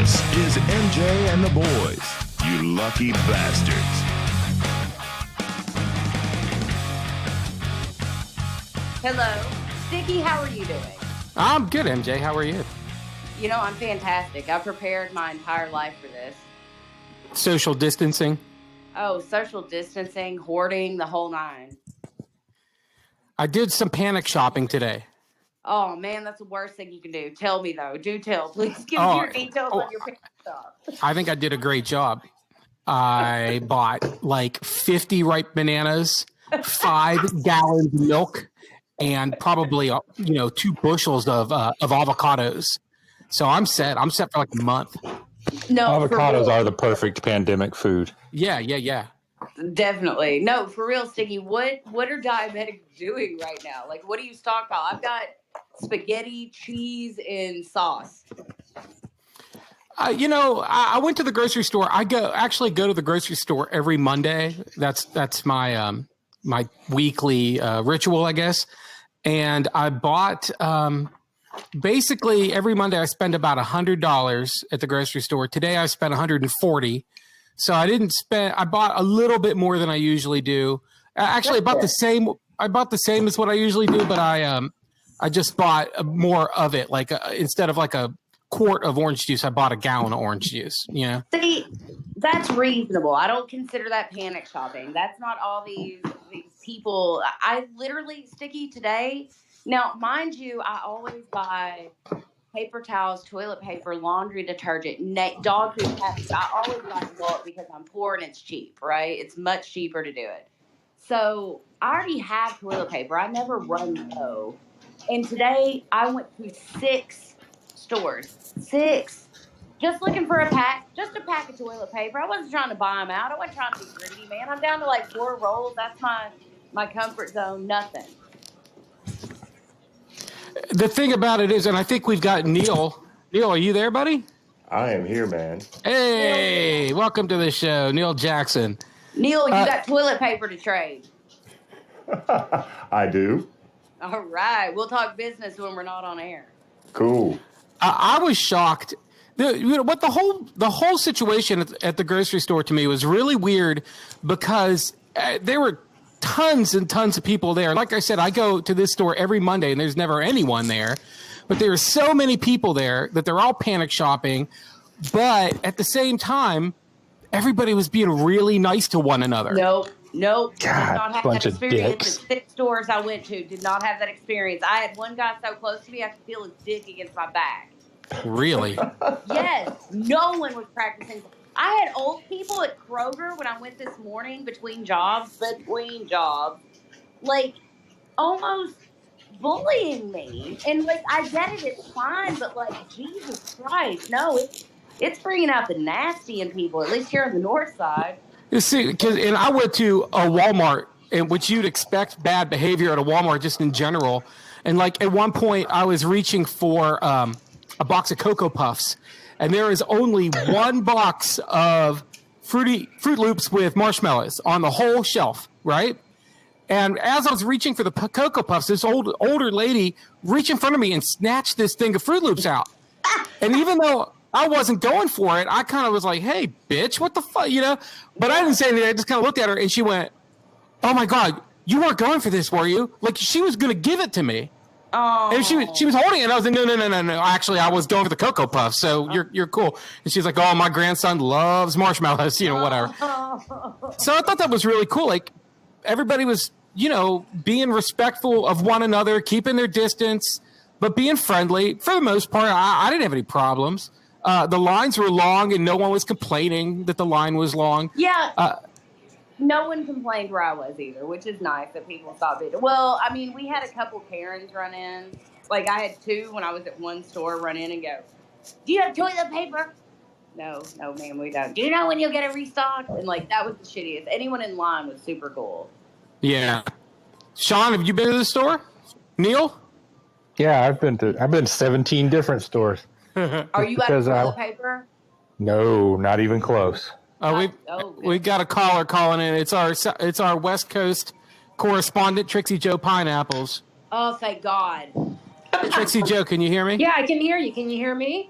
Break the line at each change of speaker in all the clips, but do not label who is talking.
This is MJ and the boys. You lucky bastards.
Hello. Sticky, how are you doing?
I'm good, MJ. How are you?
You know, I'm fantastic. I've prepared my entire life for this.
Social distancing.
Oh, social distancing, hoarding, the whole nine.
I did some panic shopping today.
Oh, man, that's the worst thing you can do. Tell me, though. Do tell. Please give me your details on your panic shop.
I think I did a great job. I bought like 50 ripe bananas, 5 gallons of milk, and probably 2 bushels of avocados. So I'm set. I'm set for like a month.
No,
avocados are the perfect pandemic food.
Yeah.
Definitely. No, for real, Sticky. What are diabetics doing right now? Like, what do you stockpile? I've got spaghetti, cheese, and sauce.
I went to the grocery store. I go to the grocery store every Monday. That's my my weekly ritual, I guess. And I bought basically every Monday I spend about $100 at the grocery store. Today I spent $140. So I bought a little bit more than I usually do. Actually, I bought the same as what I usually do, but I just bought more of it. Like instead of like a quart of orange juice, I bought a gallon of orange juice.
See, that's reasonable. I don't consider that panic shopping. That's not all these people. I literally, Sticky, today. Now, mind you, I always buy paper towels, toilet paper, laundry detergent, dog food packets. I always buy bulk because I'm poor and it's cheap, right? It's much cheaper to do it. So I already have toilet paper. I never run low. And today I went to 6 stores. 6. Just looking for a pack of toilet paper. I wasn't trying to buy them out. I wasn't trying to be greedy, man. I'm down to like 4 rolls. That's my comfort zone. Nothing.
The thing about it is, and I think we've got Neil. Neil, are you there, buddy?
I am here, man.
Hey, welcome to the show, Neil Jackson.
Neil, you got toilet paper to trade.
I do.
All right. We'll talk business when we're not on air.
Cool.
I was shocked. The whole situation at the grocery store to me was really weird because there were tons and tons of people there. Like I said, I go to this store every Monday and there's never anyone there, but there are so many people there that they're all panic shopping. But at the same time, everybody was being really nice to one another.
Nope.
God,
Did not have
bunch
that
of
experience.
dicks.
The 6 stores I went to did not have that experience. I had one guy so close to me I could feel his dick against my back.
Really?
Yes. No one was practicing. I had old people at Kroger when I went this morning between jobs, like almost bullying me. And like, I get it, it's fine, but like, Jesus Christ, no, it's bringing out the nasty in people, at least here on the north side.
You see, and I went to a Walmart, in which you'd expect bad behavior at a Walmart just in general. And like at one point, I was reaching for a box of Cocoa Puffs, and there is only one box of Fruit Loops with marshmallows on the whole shelf, right? And as I was reaching for the Cocoa Puffs, this older lady reached in front of me and snatched this thing of Fruit Loops out. And even though I wasn't going for it, I kind of was like, hey, bitch, what the fuck, But I didn't say anything. I just kind of looked at her, and she went, oh, my God, you weren't going for this, were you? Like, she was going to give it to me.
Oh.
And she was holding it, and I was like, no. Actually, I was going for the Cocoa Puffs, so you're cool. And she's like, oh, my grandson loves marshmallows, whatever. So I thought that was really cool. Like, everybody was, being respectful of one another, keeping their distance, but being friendly. For the most part, I didn't have any problems. The lines were long, and no one was complaining that the line was long.
Yeah. No one complained where I was either, which is nice that people stopped it. Well, I mean, we had a couple Karens run in. Like, I had 2 when I was at one store run in and go, do you have toilet paper? No, ma'am, we don't. Do you know when you'll get it restocked? And, like, that was the shittiest. Anyone in line was super cool.
Yeah. Sean, have you been to the store? Neil?
Yeah, I've been to 17 different stores.
Are you out of toilet paper?
No, not even close.
We got a caller calling in. It's our West Coast correspondent, Trixie Joe Pineapples.
Oh, thank God.
Trixie Joe, can you hear me?
Yeah, I can hear you. Can you hear me?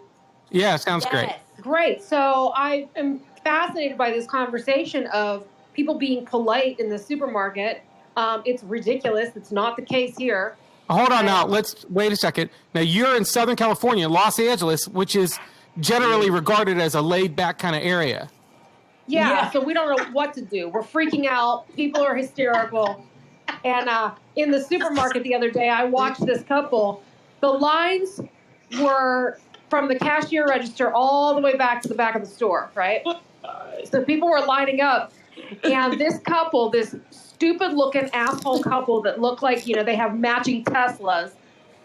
Yeah, sounds great.
Great. So I am fascinated by this conversation of people being polite in the supermarket. It's ridiculous. It's not the case here.
Hold on now. Let's wait a second. Now you're in Southern California, Los Angeles, which is generally regarded as a laid-back kind of area.
Yeah, so we don't know what to do. We're freaking out. People are hysterical. And in the supermarket the other day, I watched this couple. The lines were from the cashier register all the way back to the back of the store, right? So people were lining up. And this couple, this stupid-looking asshole couple that looked like, they have matching Teslas,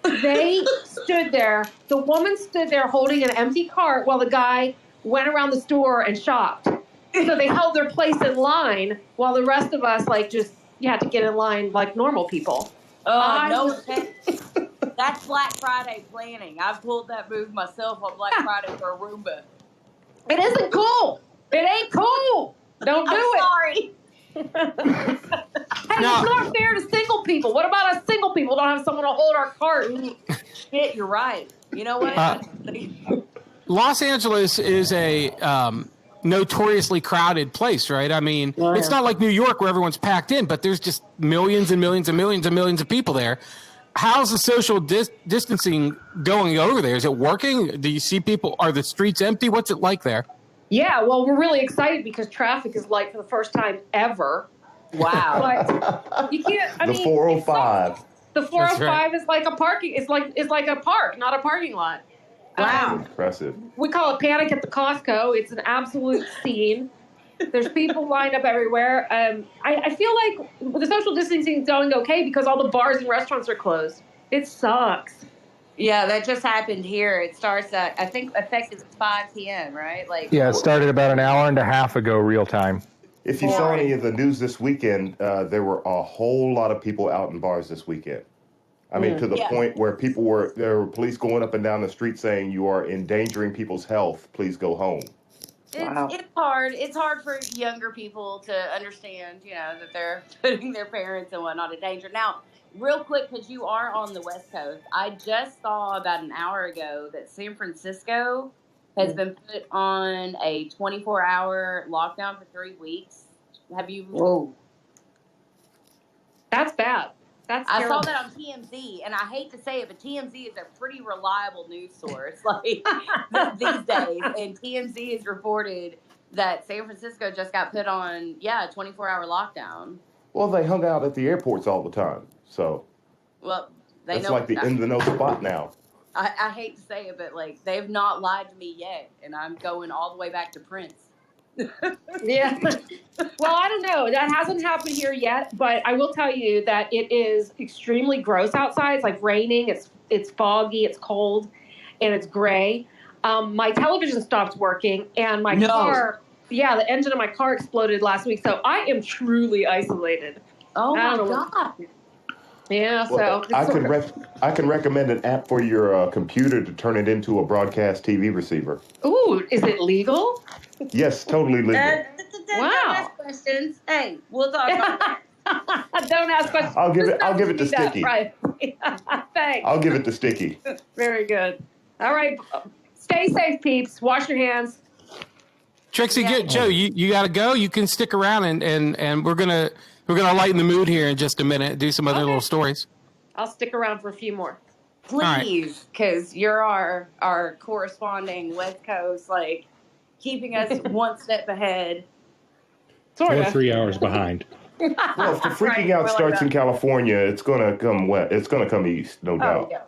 they stood there. The woman stood there holding an empty cart while the guy went around the store and shopped. So they held their place in line while the rest of us, you had to get in line like normal people.
No, that's Black Friday planning. I've pulled that move myself on Black Friday for a Roomba.
It isn't cool. It ain't cool. Don't do it.
Sorry.
Hey, it's not fair to single people. What about us single people don't have someone to hold our cart?
Shit, you're right. You know what?
Los Angeles is a notoriously crowded place, right? I mean, it's not like New York where everyone's packed in, but there's just millions and millions and millions and millions of people there. How's the social distancing going over there? Is it working? Do you see people? Are the streets empty? What's it like there?
Yeah, well, we're really excited because traffic is light for the first time ever.
Wow.
But you can't.
The 405.
The 405 is like a parking. It's like a park, not a parking lot.
Wow.
Impressive.
We call it Panic at the Costco. It's an absolute scene. There's people lined up everywhere. I feel like the social distancing is going okay because all the bars and restaurants are closed. It sucks.
Yeah, that just happened here. It starts at, I think, effective at 5 p.m., right?
Yeah, it started about an hour and a half ago, real time.
If you saw any of the news this weekend, there were a whole lot of people out in bars this weekend. I mean, to the point where there were police going up and down the street saying, you are endangering people's health. Please go home.
It's hard. It's hard for younger people to understand, that they're putting their parents and whatnot in danger. Now, real quick, because you are on the West Coast, I just saw about an hour ago that San Francisco has been put on a 24-hour lockdown for 3 weeks. Have you?
Whoa. That's bad.
I saw that on TMZ, and I hate to say it, but TMZ is a pretty reliable news source these days. And TMZ has reported that San Francisco just got put on, a 24-hour lockdown.
Well, they hung out at the airports all the time, so.
Well,
that's like the in-the-know spot now.
I hate to say it, but they've not lied to me yet, and I'm going all the way back to Prince.
Yeah. Well, I don't know. That hasn't happened here yet, but I will tell you that it is extremely gross outside. It's raining. It's foggy. It's cold, and it's gray. My television stopped working, and my car. Yeah, the engine of my car exploded last week, so I am truly isolated.
Oh my God.
Yeah,
well, I can recommend an app for your computer to turn it into a broadcast TV receiver.
Ooh, is it legal?
Yes, totally legal.
Wow.
Don't ask questions. Hey, we'll talk about that.
Don't ask questions.
I'll give it to Sticky.
Right. Thanks.
I'll give it to Sticky.
Very good. All right. Stay safe, peeps. Wash your hands.
Trixie, Joe, you got to go. You can stick around, and we're gonna lighten the mood here in just a minute. Do some other little stories.
I'll stick around for a few more.
Please, because you're our corresponding West Coast, keeping us one step ahead.
Or 3 hours behind.
Well, if the freaking out starts in California, it's gonna come west. It's gonna come east, no doubt.
Yeah.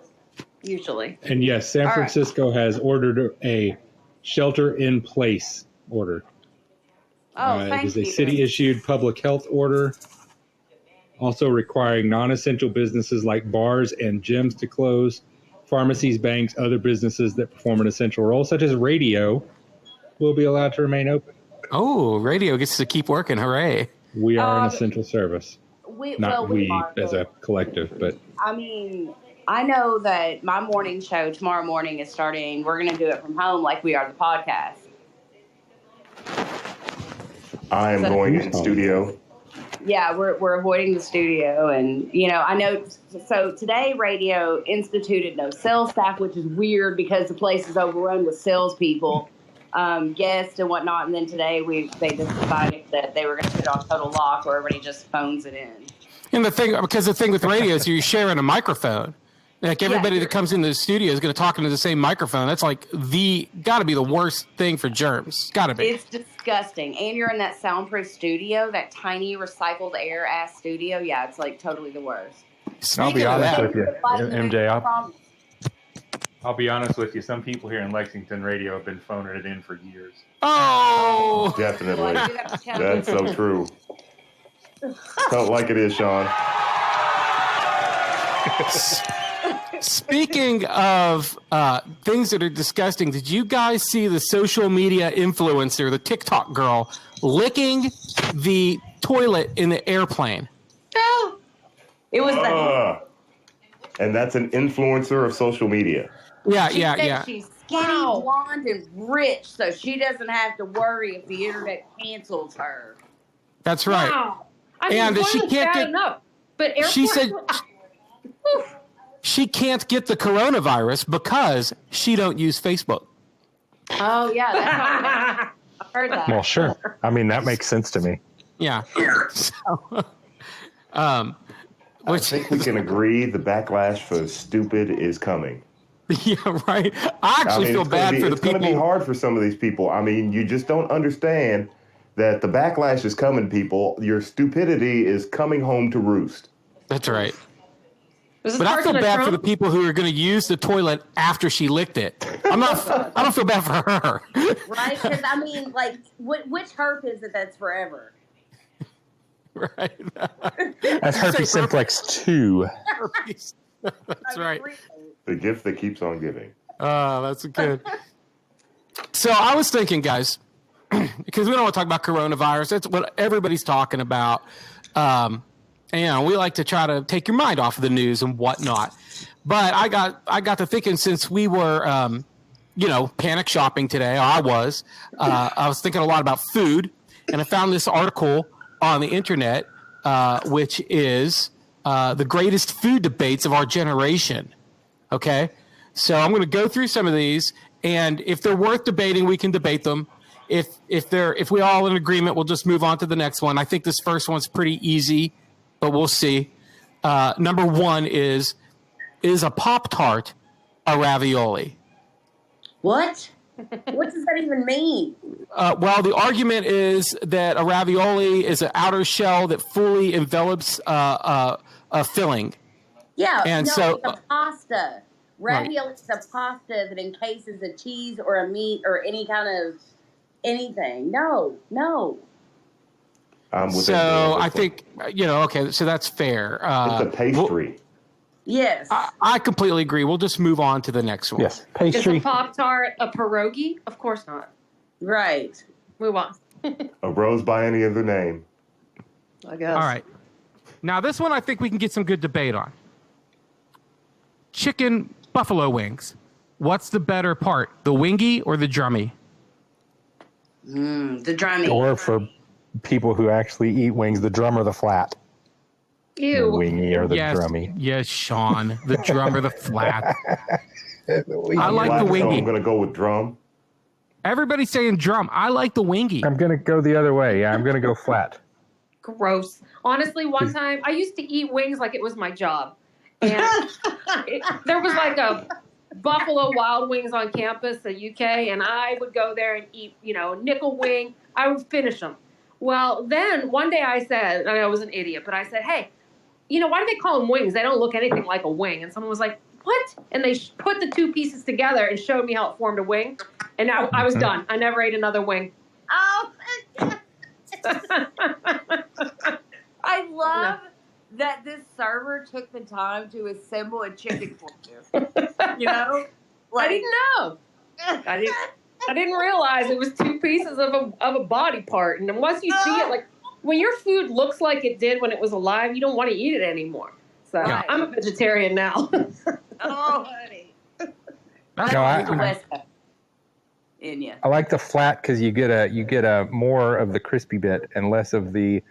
Usually.
And yes, San Francisco has ordered a shelter-in-place order.
Thank
you. It is a
you.
city-issued public health order, also requiring non-essential businesses like bars and gyms to close, pharmacies, banks, other businesses that perform an essential role, such as radio, will be allowed to remain open.
Oh, radio gets to keep working. Hooray.
We are an essential service. Not we
are,
as a collective, but...
I mean, I know that my morning show tomorrow morning is starting. We're going to do it from home like we are the podcast.
I am going in studio.
Yeah, we're avoiding the studio. And, I know, so today radio instituted no sales staff, which is weird because the place is overrun with salespeople. guests and whatnot. And then today they just decided that they were going to put it on total lock where everybody just phones it in.
And the thing with radio is you're sharing a microphone. Like everybody that comes into the studio is going to talk into the same microphone. That's like got to be the worst thing for germs. Got to be.
It's disgusting. And you're in that soundproof studio, that tiny recycled air ass studio. Yeah, it's like totally the worst.
I'll be honest with you, MJ.
I'll be honest with you. Some people here in Lexington radio have been phoning it in for years.
Oh,
definitely. That's so true. Don't like it is, Sean.
Speaking of things that are disgusting, did you guys see the social media influencer, the TikTok girl, licking the toilet in the airplane?
No. It was
and that's an influencer of social media.
Yeah.
She's skinny, blonde, and rich, so she doesn't have to worry if the internet cancels her.
That's right.
Wow. I mean,
And she can't get
enough, but
she said she can't get the coronavirus because she don't use Facebook.
Oh yeah, that's how I've heard that.
Well, sure. I mean, that makes sense to me.
Yeah. So,
I think we can agree the backlash for stupid is coming.
Yeah, right. I actually feel bad for the people.
It's going to be hard for some of these people. I mean, you just don't understand that the backlash is coming, people. Your stupidity is coming home to roost.
That's right. But I feel bad for the people who are going to use the toilet after she licked it. I don't feel bad for her.
Right? Because, I mean, like, which herp is it that's forever?
Right.
That's herpes simplex 2.
Herpes. That's right.
The gift that keeps on giving.
Oh, that's good. So I was thinking, guys, because we don't want to talk about coronavirus. That's what everybody's talking about. And, you know, we like to try to take your mind off of the news and whatnot. But I got to thinking, since we were, panic shopping today, or I was thinking a lot about food, and I found this article on the internet, which is the greatest food debates of our generation. Okay, so I'm going to go through some of these, and if they're worth debating, we can debate them. If we all in agreement, we'll just move on to the next one. I think this first one's pretty easy, but we'll see. Number one is a Pop-Tart a ravioli?
What? What does that even mean?
Well, the argument is that a ravioli is an outer shell that fully envelops a filling.
Yeah,
and
it's a pasta. Ravioli is a pasta that encases a cheese or a meat or any kind of anything. No.
So I think, okay, so that's fair.
It's a pastry.
Yes.
I completely agree. We'll just move on to the next one.
Yes, pastry.
Is a Pop-Tart a pierogi? Of course not.
Right.
Move on.
A rose by any other name.
I guess.
All right. Now, this one I think we can get some good debate on. Chicken buffalo wings. What's the better part, the wingy or the drummy?
The drummy.
Or for people who actually eat wings, the drum or the flat?
Ew.
The wingy or the drummy?
Yes, Sean. The drum or the flat.
I
like the wingy.
So I'm going to go with drum.
Everybody's saying drum. I like the wingy.
I'm going to go the other way. Yeah, I'm going to go flat.
Gross. Honestly, one time I used to eat wings like it was my job. And there was like a Buffalo Wild Wings on campus at UK, and I would go there and eat, a nickel wing. I would finish them. Well, then one day I said, and I was an idiot, but I said, hey, why do they call them wings? They don't look anything like a wing. And someone was like, what? And they put the two pieces together and showed me how it formed a wing. And I was done. I never ate another wing.
Oh, I love that this server took the time to assemble a chicken for you.
I didn't know. I didn't realize it was two pieces of a body part. And then once you see it, like when your food looks like it did when it was alive, you don't want to eat it anymore. So I'm a vegetarian now.
Oh, honey.
I like the flat because you get a more of the crispy bit and less of the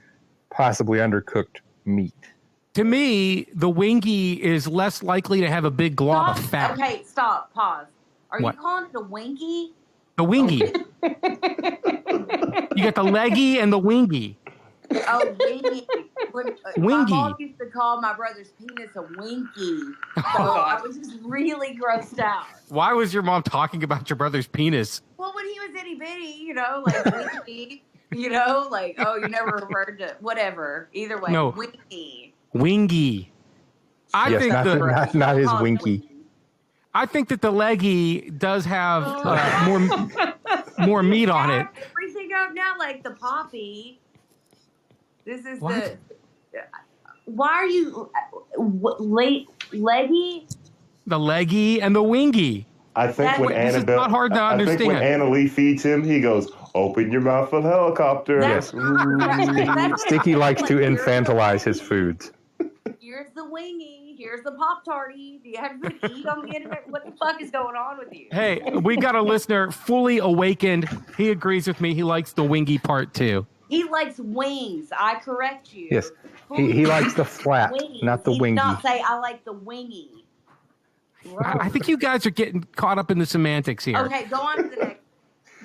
possibly undercooked meat.
To me, the wingy is less likely to have a big glob of fat.
Okay, stop. Pause. Are
What?
you calling it a winky?
The wingy. You got the leggy and the wingy.
Oh, wingy.
Wingy.
My mom used to call my brother's penis a winky. So
Oh,
I was just really grossed out.
Why was your mom talking about your brother's penis?
Well, when he was itty bitty, like winky, like, oh, you never referred to whatever. Either way,
No.
winky.
Wingy. I think
not his winky.
I think that the leggy does have more meat on it.
Everything up now, like the poppy. This is
What?
Why are you leggy?
The leggy and the wingy.
I think when
This is
Annabelle,
not hard to
I think when
understand.
Anna Lee feeds him, he goes, "Open your mouth for the helicopter."
That's
Sticky likes to infantilize his foods.
Here's the wingy. Here's the Pop Tarty. Do you have to eat on the internet? What the fuck is going on with you?
Hey, we got a listener fully awakened. He agrees with me. He likes the wingy part too.
He likes wings. I correct you.
Yes, he likes the flat,
Wings.
not the
He did
wingy.
not say I like the wingy.
I think you guys are getting caught up in the semantics here.
Okay, go on to the next.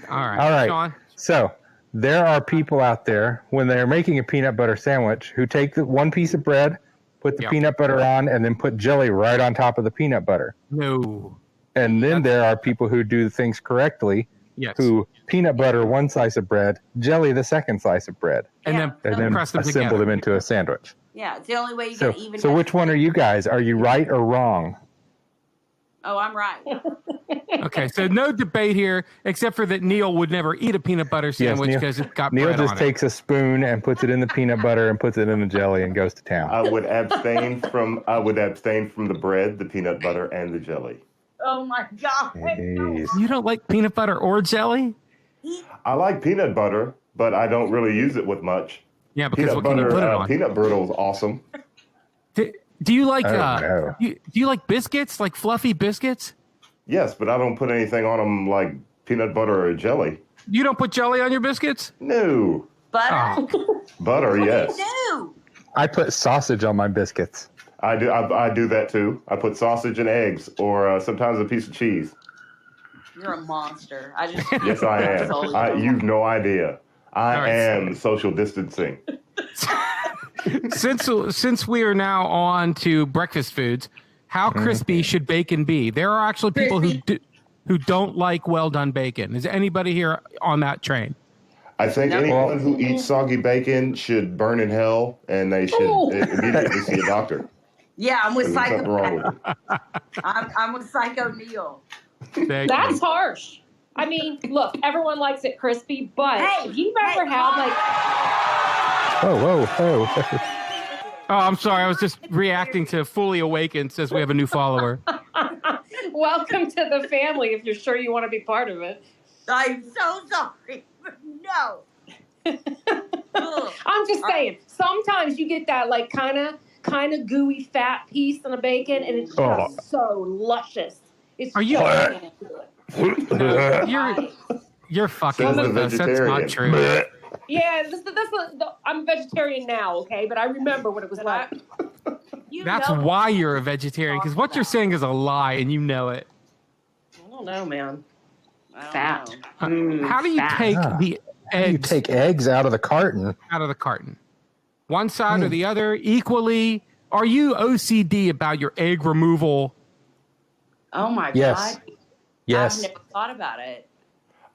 All right.
All right.
Sean.
So there are people out there when they're making a peanut butter sandwich who take the one piece of bread, put the peanut butter on, and then put jelly right on top of the peanut butter.
No.
And then there are people who do things correctly, who peanut butter one slice of bread, jelly the second slice of bread,
and then
press
them
assemble
together.
them into a sandwich.
Yeah, it's the only way you
So,
can even.
so which one are you guys? Are you right or wrong?
Oh, I'm right.
Okay, so no debate here, except for that Neil would never eat a peanut butter sandwich because it got
Neil
bread
just
on
takes a spoon and puts it in the peanut butter and puts it in the jelly and goes to town.
I would abstain from the bread, the peanut butter, and the jelly.
Oh my god!
You don't like peanut butter or jelly?
I like peanut butter, but I don't really use it with much.
Yeah, because
peanut
what
butter,
can you put it on?
Peanut brittle is awesome.
Do you like
no.
do you like biscuits, like fluffy biscuits?
Yes, but I don't put anything on them like peanut butter or jelly.
You don't put jelly on your biscuits?
No.
Butter?
Butter, yes.
No.
I put sausage on my biscuits.
I do that too. I put sausage and eggs, or sometimes a piece of cheese.
You're a monster. I just.
Yes, I am. You've no idea. I am social distancing.
Since we are now on to breakfast foods, how crispy should bacon be? There are actually people who don't like well done bacon. Is anybody here on that train?
I think anyone who eats soggy bacon should burn in hell, and they should immediately see a doctor.
Yeah, I'm with
There's
Psycho.
nothing wrong with it.
I'm with Psycho Neil.
That's harsh. I mean, look, everyone likes it crispy, but if you've ever had like.
Whoa.
Oh, I'm sorry. I was just reacting to Fully Awakened says we have a new follower.
Welcome to the family if you're sure you want to be part of it.
I'm so sorry. No.
I'm just saying, sometimes you get that like kind of gooey fat piece on a bacon and it's just so luscious. It's
Are you You're fucking with us. That's not true.
Yeah, I'm a vegetarian now, okay? But I remember what it was like.
That's why you're a vegetarian, because what you're saying is a lie, and you know it.
I don't know, man. Fat.
How do you take the eggs?
You take eggs out of the carton.
Out of the carton. One side or the other, equally. Are you OCD about your egg removal?
Oh my
God. Yes.
I've never thought about it.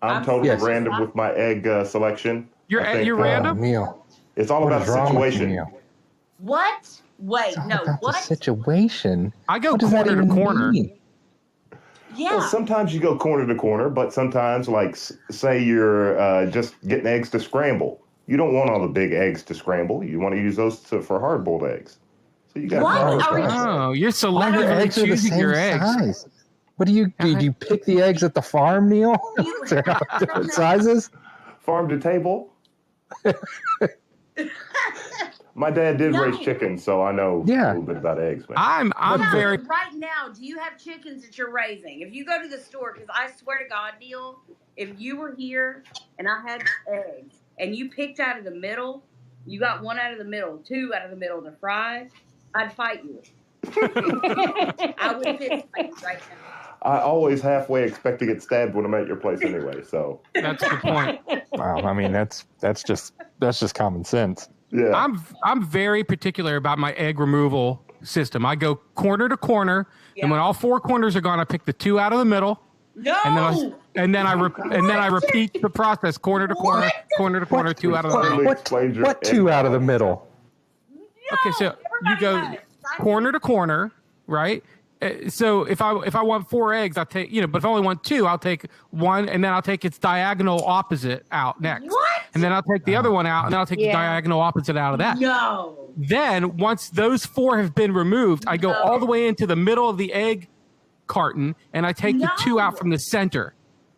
I'm totally random with my egg selection.
You're random?
Neil.
It's all about the situation.
What? Wait, no. What?
The situation.
I go corner to corner.
Yeah.
Well, sometimes you go corner to corner, but sometimes, like, say you're just getting eggs to scramble. You don't want all the big eggs to scramble. You want to use those for hard-boiled eggs. So you got
you're selectively choosing your eggs.
Size. What do you do? Do you pick the eggs at the farm, Neil? They're not different sizes.
Farm to table. My dad did raise chickens, so I know a little bit about eggs, man.
I'm very
right now. Do you have chickens that you're raising? If you go to the store, because I swear to God, Neil, if you were here and I had eggs and you picked out of the middle, you got one out of the middle, two out of the middle to fry, I'd fight you. I would fist fight you right now.
I always halfway expect to get stabbed when I'm at your place anyway. So
That's a good point.
Wow, I mean that's just common sense.
yeah.
I'm very particular about my egg removal system. I go corner to corner, and when all 4 corners are gone, I pick the 2 out of the middle.
No.
And then I repeat the process corner to corner, corner to corner, 2 out of the middle.
What 2 out of the middle?
Okay, so you go corner to corner, right? So if I want 4 eggs, I'll take, but if I only want 2, I'll take 1, and then I'll take its diagonal opposite out next.
What?
And then I'll take the other one out, and then I'll take the diagonal opposite out of that.
No.
Then once those 4 have been removed, I go all the way into the middle of the egg carton, and I take the 2 out from the center.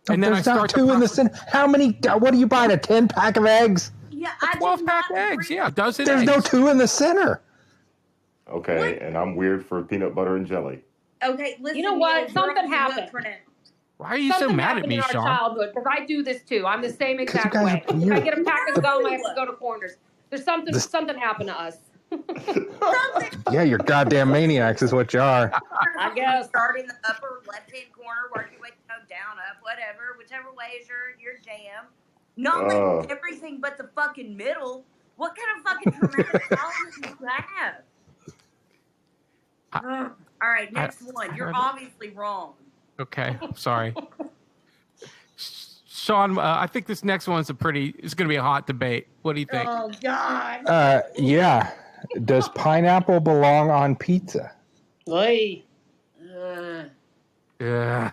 And then
There's
I
not
start
2 in the center. How many? What are you buying? A 10-pack of eggs?
Yeah,
a 12-pack eggs. Yeah, a dozen
There's
eggs.
no 2 in the center.
Okay, and I'm weird for peanut butter and jelly.
Okay, listen.
You know what?
Neil,
Something
you're on the
happened.
hook for now.
Why are you
Something
so mad at
happened
me,
in our
Sean?
childhood, because I do this too. I'm the same exact
guys
way.
are
If I
weird.
get a pack of gum, I have to go to corners. There's something happened to us.
Yeah, you're goddamn maniacs is what you are.
I guess start in the upper left-hand corner, work your way down, up, whatever, whichever way is your jam. Not like everything but the fucking middle. What kind of fucking traumatic childhood do you have? All right, next one. You're obviously wrong.
Okay, sorry. Sean, I think this next one's it's going to be a hot debate. What do you think?
Oh God.
Yeah. Does pineapple belong on pizza?
Hey.
Yeah.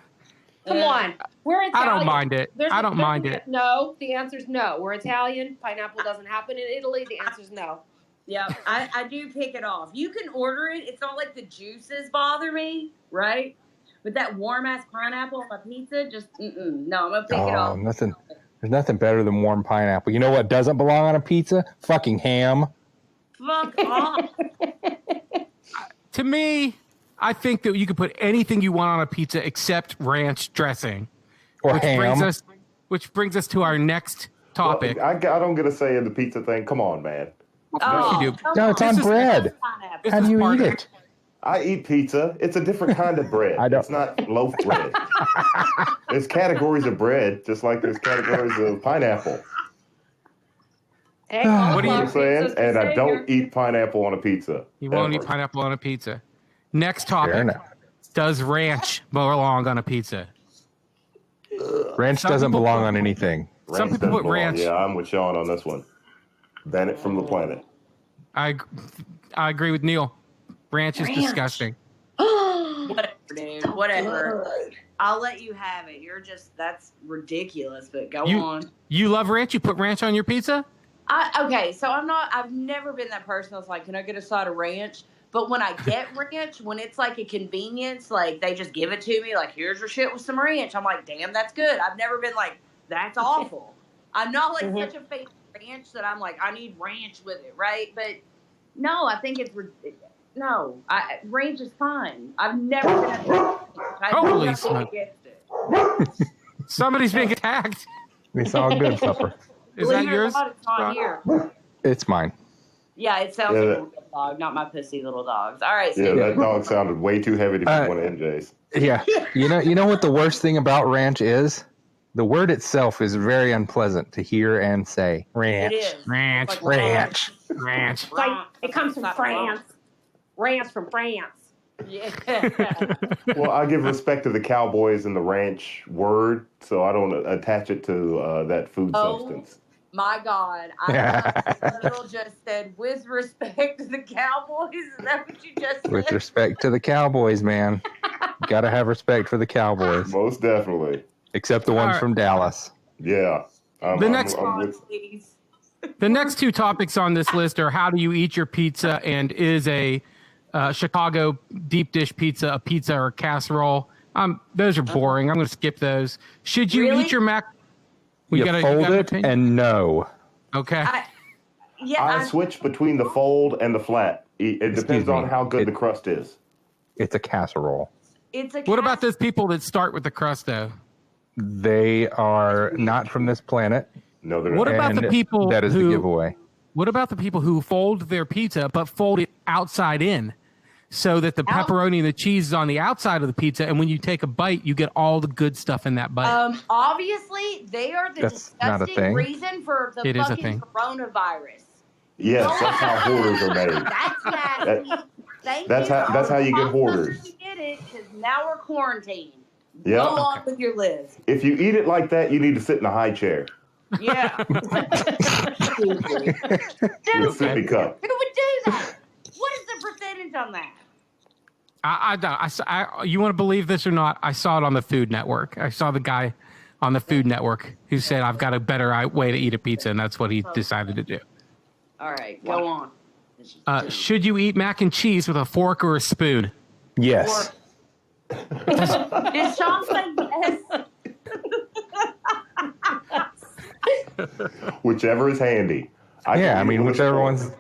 Come on. We're Italian.
I don't mind it. I don't mind it.
No, the answer's no. We're Italian. Pineapple doesn't happen in Italy. The answer's no.
Yeah, I do pick it off. You can order it. It's not like the juices bother me, right? But that warm ass pineapple on my pizza, just no. I'm gonna pick it off.
Nothing. There's nothing better than warm pineapple. You know what doesn't belong on a pizza? Fucking ham.
Fuck off.
To me, I think that you could put anything you want on a pizza except ranch dressing.
Or ham.
Which brings us to our next topic.
Well, I don't get a say in the pizza thing. Come on, man.
Of course you do.
No, it's on bread. How do you eat it?
I eat pizza. It's a different kind of bread. It's not loaf bread. There's categories of bread, just like there's categories of pineapple.
Hey,
What do you-
You know what I'm saying? And I don't eat pineapple on a pizza.
You won't
ever.
eat pineapple on a pizza. Next
Fair
topic.
enough.
Does ranch belong on a pizza?
Ranch
Some
doesn't
people
belong
put-
on anything.
Some
Ranch
people
doesn't
put
belong.
ranch.
Yeah, I'm with Sean on this one. Ban it from the planet.
I agree with Neil. Ranch is disgusting.
Whatever, dude. Whatever. I'll let you have it. That's ridiculous, but go on.
You love ranch? You put ranch on your pizza?
Okay, so I've never been that person that's like, can I get a side of ranch? But when I get ranch, when it's like a convenience, like they just give it to me, like, here's your shit with some ranch. I'm like, damn, that's good. I've never been like, that's awful. I'm not like such a fan of ranch that I'm like, I need ranch with it, right? But no, I think it's ranch is fine. I've never been a fan.
Holy smoke.
Against it.
Somebody's being attacked.
It's all good, supper.
Is
Believe
that
it or
yours?
not, it's not here.
It's mine.
Yeah, it sounds like a little dog, not my pussy little dogs. All right,
Yeah,
Steve.
that dog sounded way too heavy to be one of MJ's.
Yeah. You know what the worst thing about ranch is? The word itself is very unpleasant to hear and say. Ranch.
It is.
Ranch.
Like
Ranch.
Ranch.
It's like, it comes from France. Ranch from France.
Yeah.
Well, I give respect to the Cowboys and the ranch word, so I don't attach it to that food substance.
My God. I Little just said, with respect to the Cowboys. Is that what you just said?
With respect to the Cowboys, man. Gotta have respect for the Cowboys.
Most definitely.
Except the ones from Dallas.
Yeah.
The next-
I'm with,
Please.
The next 2 topics on this list are how do you eat your pizza and is a Chicago deep dish pizza a pizza or a casserole? Those are boring. I'm going to skip those. Should you
Really?
eat your mac?
You fold
an
it
opinion?
and no.
Okay.
I switch between the fold and the flat. It depends on how good the crust is.
It's a casserole.
It's a
What about those people that start with the crust, though?
They are not from this planet.
No, they're
What
not.
about the
and
people
that is
who-
the giveaway.
What about the people who fold their pizza but fold it outside in? so that the pepperoni and the cheese is on the outside of the pizza, and when you take a bite, you get all the good stuff in that bite.
Obviously, they are the
That's not a
disgusting
thing.
reason for the
It is a
fucking
thing.
coronavirus.
Yes, that's how hoarders are made.
That's nasty. Thank
That's
you.
how you get hoarders.
You get it because now we're quarantined.
Yeah.
Go on with your list.
If you eat it like that, you need to sit in a high chair.
Yeah.
With a sippy cup.
Who would do that? What is the percentage on that?
I don't. You want to believe this or not? I saw it on the Food Network. I saw the guy on the Food Network who said, "I've got a better way to eat a pizza," and that's what he decided to do.
All right, go on.
Should you eat mac and cheese with a fork or a spoon?
Yes.
Did Sean say yes?
Whichever is handy.
I mean, whichever one's.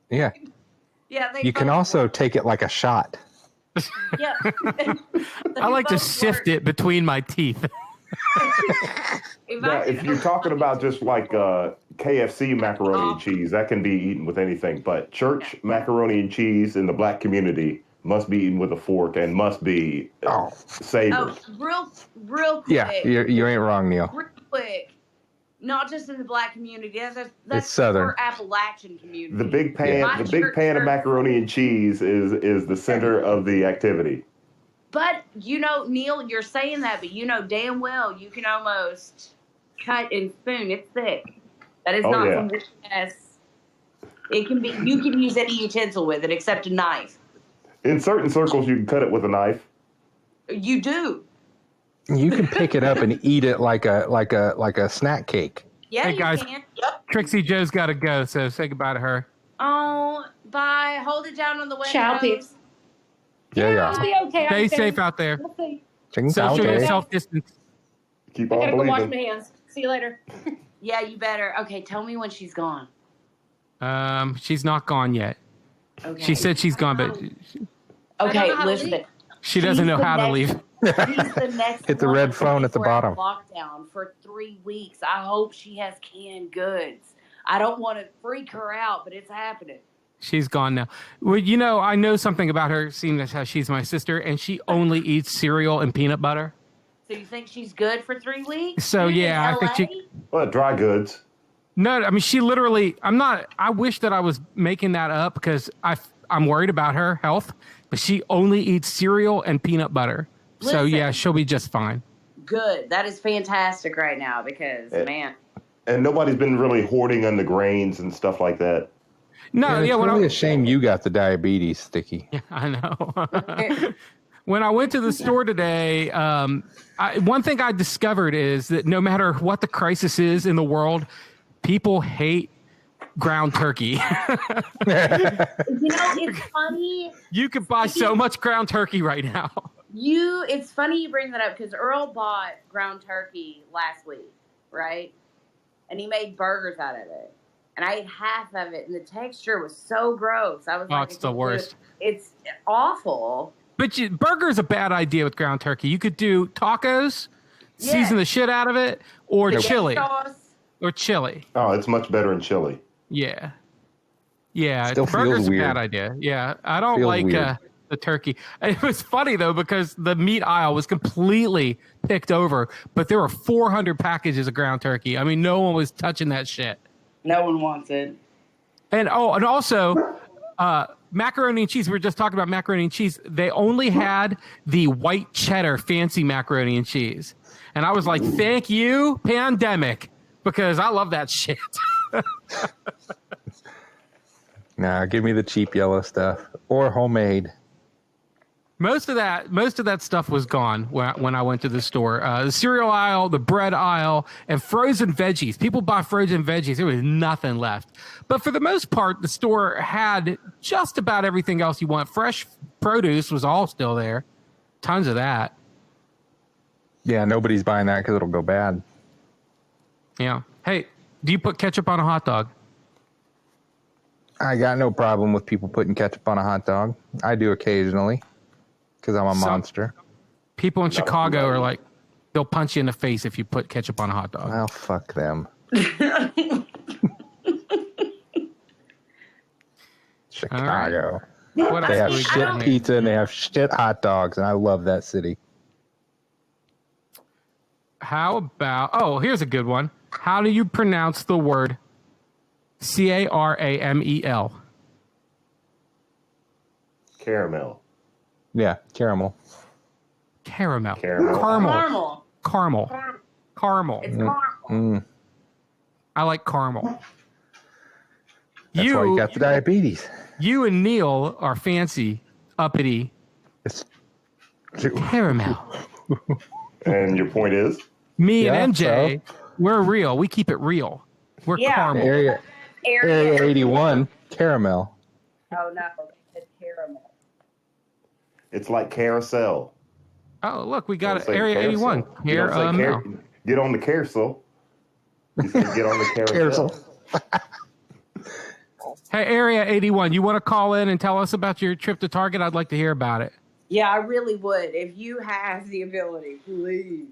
Yeah.
Yeah.
You can also take it like a shot.
Yeah.
I like to sift it between my teeth.
Now, if you're talking about just like KFC macaroni and cheese, that can be eaten with anything. But church macaroni and cheese in the black community must be eaten with a fork and must be savored.
Real quick.
Yeah, you ain't wrong, Neil.
Real quick. Not just in the black community. That's
It's Southern.
for Appalachian community.
The big pan of macaroni and cheese is the center of the activity.
But Neil, you're saying that, but damn well you can almost cut and spoon. It's thick. That is not some weakness. It can be. You can use any utensil with it except a knife.
In certain circles, you can cut it with a knife.
You do.
You can pick it up and eat it like a snack cake.
Yeah,
Hey, guys.
you can. Yep.
Trixie Joe's got to go, so say goodbye to her.
Oh, bye. Hold it down on the window.
Ciao, peeps.
Yeah.
It'll be okay.
Stay
I'm
safe
safe.
out there.
We'll see.
Social
Okay.
and self-distance.
Keep
I
on
gotta go wash my
believing.
hands. See you later.
Yeah, you better. Okay, tell me when she's gone.
She's not gone yet.
Okay.
She said she's gone, but
I don't
Okay,
know how to
listen.
leave.
she doesn't know how to leave.
He's the next
Hit the
one
red phone at the
we're in
bottom.
Lockdown for 3 weeks. I hope she has canned goods. I don't want to freak her out, but it's happening.
She's gone now. Well, I know something about her, seeing as how she's my sister, and she only eats cereal and peanut butter.
So you think she's good for 3 weeks?
So,
She's
yeah,
in
I think
LA?
Well, dry goods.
No, I mean, she literally, I wish that I was making that up because I'm worried about her health, but she only eats cereal and peanut butter. So,
Listen.
yeah, she'll be just fine.
Good. That is fantastic right now because, man.
And nobody's been really hoarding on the grains and stuff like that.
No,
It's
yeah, when
really a shame you got the diabetes, Sticky.
I know. When I went to the store today, one thing I discovered is that no matter what the crisis is in the world, people hate ground turkey.
It's funny.
You could buy so much ground turkey right now.
It's funny you bring that up because Earl bought ground turkey last week, right? And he made burgers out of it. And I ate half of it, and the texture was so gross. I was like,
It's the worst.
It's awful.
But burger's a bad idea with ground turkey. You could do tacos, season the shit out of it, or chili.
Sauce.
Or chili.
Oh, it's much better in chili.
Yeah. Yeah,
Still
burger's
feels
a
weird.
bad idea. Yeah, I don't
Feels
like
weird.
the turkey. It was funny, though, because the meat aisle was completely picked over, but there were 400 packages of ground turkey. I mean, no one was touching that shit.
No one wants it.
And also, macaroni and cheese. We were just talking about macaroni and cheese. They only had the white cheddar fancy macaroni and cheese. And I was like, thank you, pandemic, because I love that shit.
Nah, give me the cheap yellow stuff or homemade.
Most of that stuff was gone when I went to the store. The cereal aisle, the bread aisle, and frozen veggies. People buy frozen veggies. There was nothing left. But for the most part, the store had just about everything else you want. Fresh produce was all still there. Tons of that.
Yeah, nobody's buying that because it'll go bad.
Yeah. Hey, do you put ketchup on a hot dog?
I got no problem with people putting ketchup on a hot dog. I do occasionally because I'm a monster.
People in Chicago are like, they'll punch you in the face if you put ketchup on a hot dog.
Well, fuck them. Chicago.
What
They
else
have
do we
shit
got here?
pizza and they have shit hot dogs, and I love that city.
How about? Oh, here's a good one. How do you pronounce the word Caramel?
Caramel.
Yeah, caramel.
Caramel.
Caramel.
Caramel.
Caramel.
Caramel. Caramel.
It's caramel.
Mm.
I like caramel.
That's why you got the diabetes.
You and Neil are fancy, uppity.
It's
Caramel.
And your point is?
Me
Yeah,
and MJ, we're real. We keep it real. We're
Yeah.
caramel.
Area 81, caramel.
Oh no, it's caramel.
It's like carousel.
Oh, look, we
Don't
got
say
Area 81.
carousel. You don't say
Caramel.
get on the carousel. You say get on the carousel.
Hey, Area 81, you want to call in and tell us about your trip to Target? I'd like to hear about it.
Yeah, I really would. If you have the ability, please.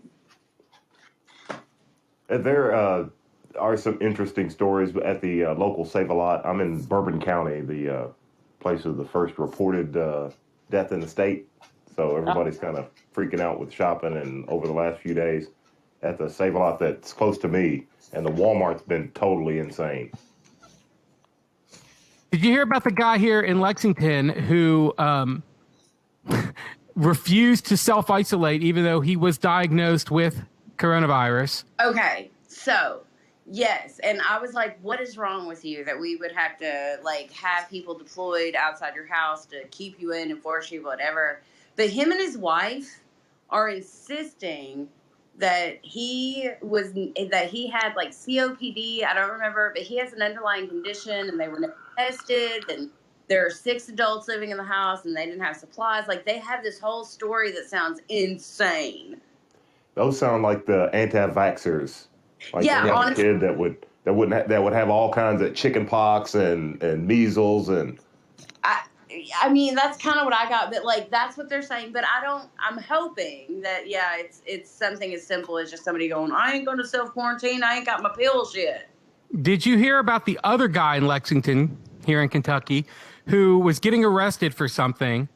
There are some interesting stories at the local Save-A-Lot. I'm in Bourbon County, the place of the first reported death in the state. So everybody's kind of freaking out with shopping. And over the last few days at the Save-A-Lot that's close to me, and the Walmart's been totally insane.
Did you hear about the guy here in Lexington who refused to self-isolate even though he was diagnosed with coronavirus?
Okay, so yes, and I was like, what is wrong with you that we would have to like have people deployed outside your house to keep you in and force you, whatever. But him and his wife are insisting that he had like COPD. I don't remember, but he has an underlying condition, and they were never tested. And there are 6 adults living in the house, and they didn't have supplies. Like they have this whole story that sounds insane.
Those sound like the anti-vaxxers. Like
Yeah,
they have a
honestly.
kid that would have all kinds of chicken pox and measles and.
I mean, that's kind of what I got, but like that's what they're saying. But I'm hoping that it's something as simple as just somebody going, I ain't going to self quarantine. I ain't got my pills yet.
Did you hear about the other guy in Lexington here in Kentucky who was getting arrested for something?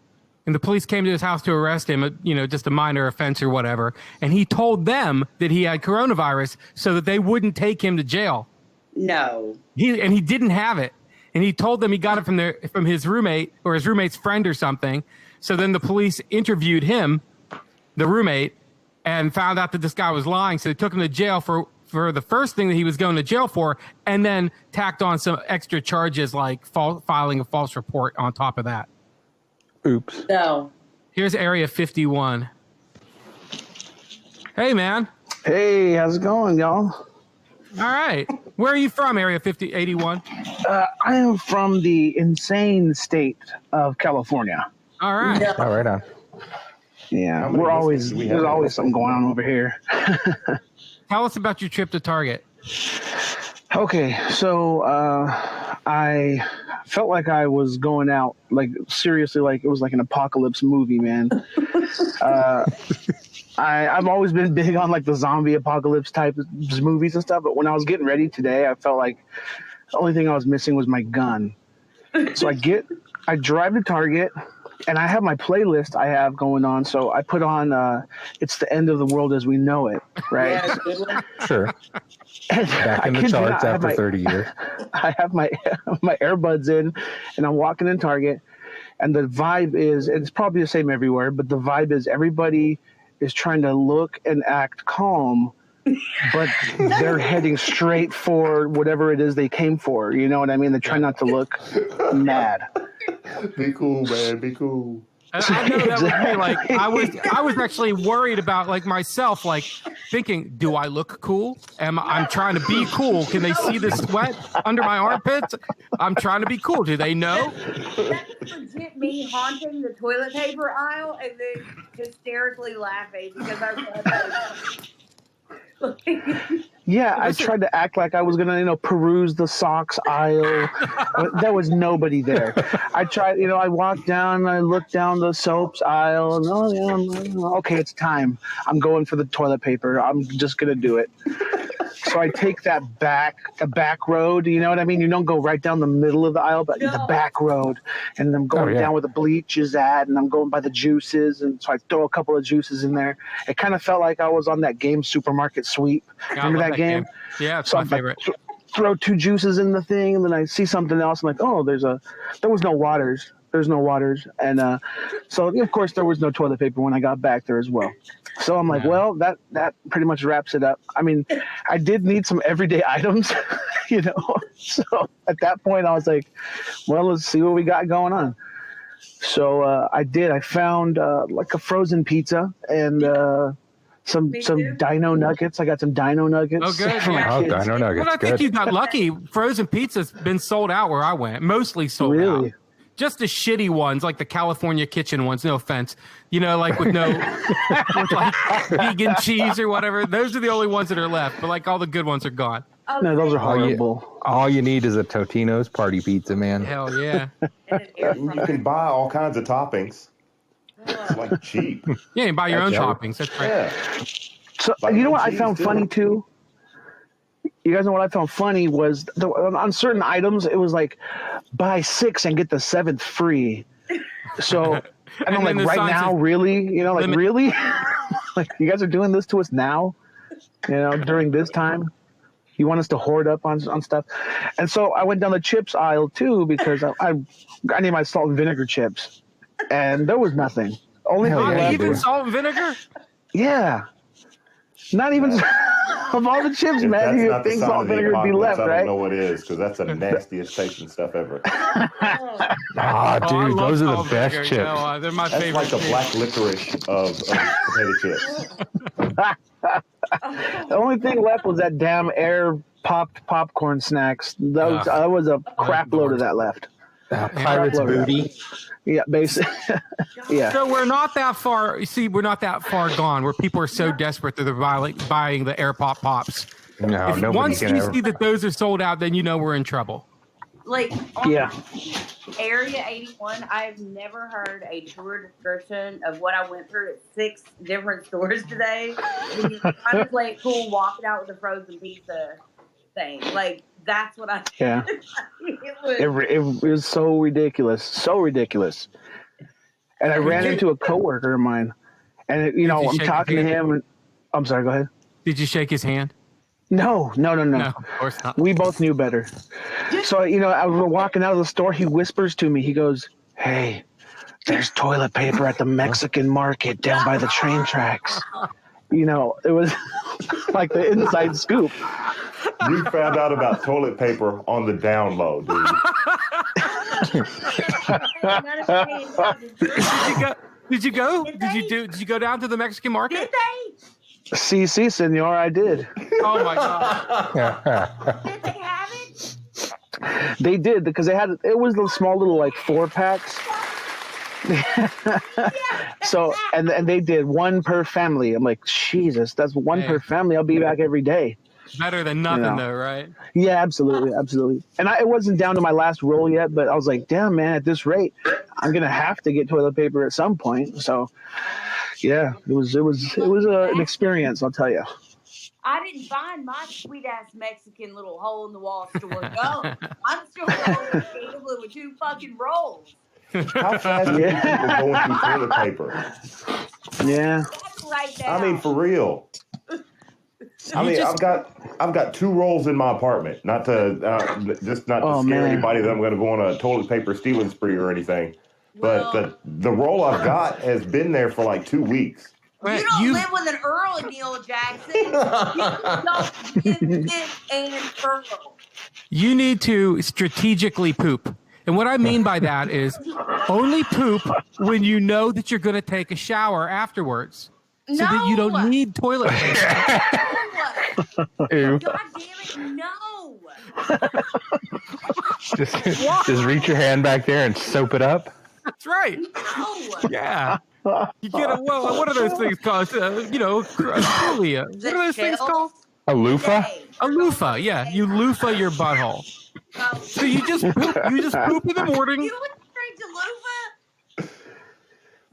And the police came to his house to arrest him, just a minor offense or whatever. And he told them that he had coronavirus so that they wouldn't take him to jail.
No.
He didn't have it. And he told them he got it from his roommate or his roommate's friend or something. So then the police interviewed him, the roommate, and found out that this guy was lying. So they took him to jail for the first thing that he was going to jail for, and then tacked on some extra charges like filing a false report on top of that.
Oops.
No.
Here's Area 51. Hey, man.
Hey, how's it going, y'all?
All right. Where are you from, Area 81?
I am from the insane state of California.
All right.
No.
Oh, right on.
Yeah,
How many listeners do we have?
there's always something going on over here.
Tell us about your trip to Target.
Okay, so I felt like I was going out, like seriously, like it was like an apocalypse movie, man. I've always been big on like the zombie apocalypse type of movies and stuff, but when I was getting ready today, I felt like the only thing I was missing was my gun. So I drive to Target, and I have my playlist I have going on. So I put on It's the End of the World as We Know It, right?
Yeah, good one.
Sure.
And
Back in
I
the
kid you not,
charts
I have
after
my-
30 years.
I have my earbuds in, and I'm walking in Target, and the vibe is, it's probably the same everywhere, but the vibe is everybody is trying to look and act calm, but they're heading straight for whatever it is they came for. You know what I mean? They're trying not to look mad.
Be cool, man. Be cool.
I know that was me. Like I was actually worried about like myself, like thinking, do I look cool? I'm trying to be cool. Can they see the sweat under my armpits? I'm trying to be cool. Do they know?
That's legit me haunting the toilet paper aisle and then hysterically laughing because I read that.
Yeah, I tried to act like I was gonna, peruse the socks aisle. There was nobody there. I tried, I walked down, I looked down the soaps aisle, and okay, it's time. I'm going for the toilet paper. I'm just gonna do it. So I take that back road. You know what I mean? You don't go right down the middle of the aisle, but the back road. And I'm going down where the bleach is at, and I'm going by the juices. And so I throw a couple of juices in there. It kind of felt like I was on that game, Supermarket Sweep. Remember that game?
Yeah, it's
so
my favorite.
Throw 2 juices in the thing, and then I see something else. I'm like, oh, there was no waters. There's no waters. And so, of course, there was no toilet paper when I got back there as well. So I'm like, well, that pretty much wraps it up. I mean, I did need some everyday items, you know. So at that point, I was like, well, let's see what we got going on. So I did. I found like a frozen pizza and some dino nuggets. I got some dino nuggets.
Oh, good.
Dino nuggets.
Well, I think you got lucky. Frozen pizza's been sold out where I went. Mostly sold out. Just the shitty ones, like the California Kitchen ones. No offense, you know, like with with like vegan cheese or whatever. Those are the only ones that are left. But like all the good ones are gone.
No, those are horrible.
All you need is a Totino's party pizza, man.
Hell yeah.
You can buy all kinds of toppings. It's like cheap.
Yeah, you buy your own toppings. That's right.
Yeah.
So you know what I found funny too? You guys know what I found funny was on certain items it was like buy 6 and get the 7th free. So and I'm like, right now, really? You know, like really? Like you guys are doing this to us now? You know, during this time? You want us to hoard up on stuff? And so I went down the chips aisle too because I need my salt and vinegar chips. And there was nothing. Only
even salt and vinegar?
Yeah. Not even of all the chips, man. You think salt and vinegar would be left, right?
I don't know what it is because that's the nastiest tasting stuff ever.
Dude, those are the best chips.
No, they're my favorite.
That's like the black licorice of potato chips.
The only thing left was that damn air popped popcorn snacks. That was a crap load of that left.
Pirate's booty.
Yeah, basically. Yeah.
So we're not that far. You see, we're not that far gone where people are so desperate that they're buying the air pops.
No,
once you see that those are sold out, then you know we're in trouble.
Like, Area 81, I've never heard a truer description of what I went through at 6 different stores today. I was like, cool, walking out with a frozen pizza thing. Like, that's what I did.
Yeah. It was so ridiculous. So ridiculous. And I ran into a coworker of mine. And, I'm talking to him. And, I'm sorry, go ahead.
Did you shake his hand?
No.
No, of course not.
We both knew better. So, I was walking out of the store. He whispers to me. He goes, hey, there's toilet paper at the Mexican market down by the train tracks. It was like the inside scoop.
You found out about toilet paper on the down low, dude.
Did you go? Did you go down to the Mexican market?
Did they?
Si, senor, I did.
Oh my god.
Did they have it?
They did because it was those small little like 4-packs. So and they did 1 per family. I'm like, Jesus, that's 1 per family. I'll be back every day.
Better than nothing though, right?
Yeah, absolutely. And it wasn't down to my last roll yet, but I was like, damn man, at this rate, I'm gonna have to get toilet paper at some point. So yeah, it was an experience, I'll tell you.
I didn't find my sweet ass Mexican little hole in the wall store. No, I'm still going with 2 fucking rolls.
How fast are people going through toilet paper?
Yeah.
Right now.
I mean, for real. I've got 2 rolls in my apartment. Not to scare anybody that I'm going to go on a toilet paper stealing spree or anything. But the roll I've got has been there for like 2 weeks.
You don't live with an Earl, Neil Jackson. You don't live with an Earl.
You need to strategically poop. And what I mean by that is only poop when you know that you're going to take a shower afterwards. So that you don't need toilet paper.
Ew.
God damn it, no.
Just reach your hand back there and soap it up.
That's right.
No.
Yeah. You get a what are those things called? What are those things called?
A loofah?
A loofah, yeah. You loofah your butthole. So you just poop in the morning.
You went straight to loofah?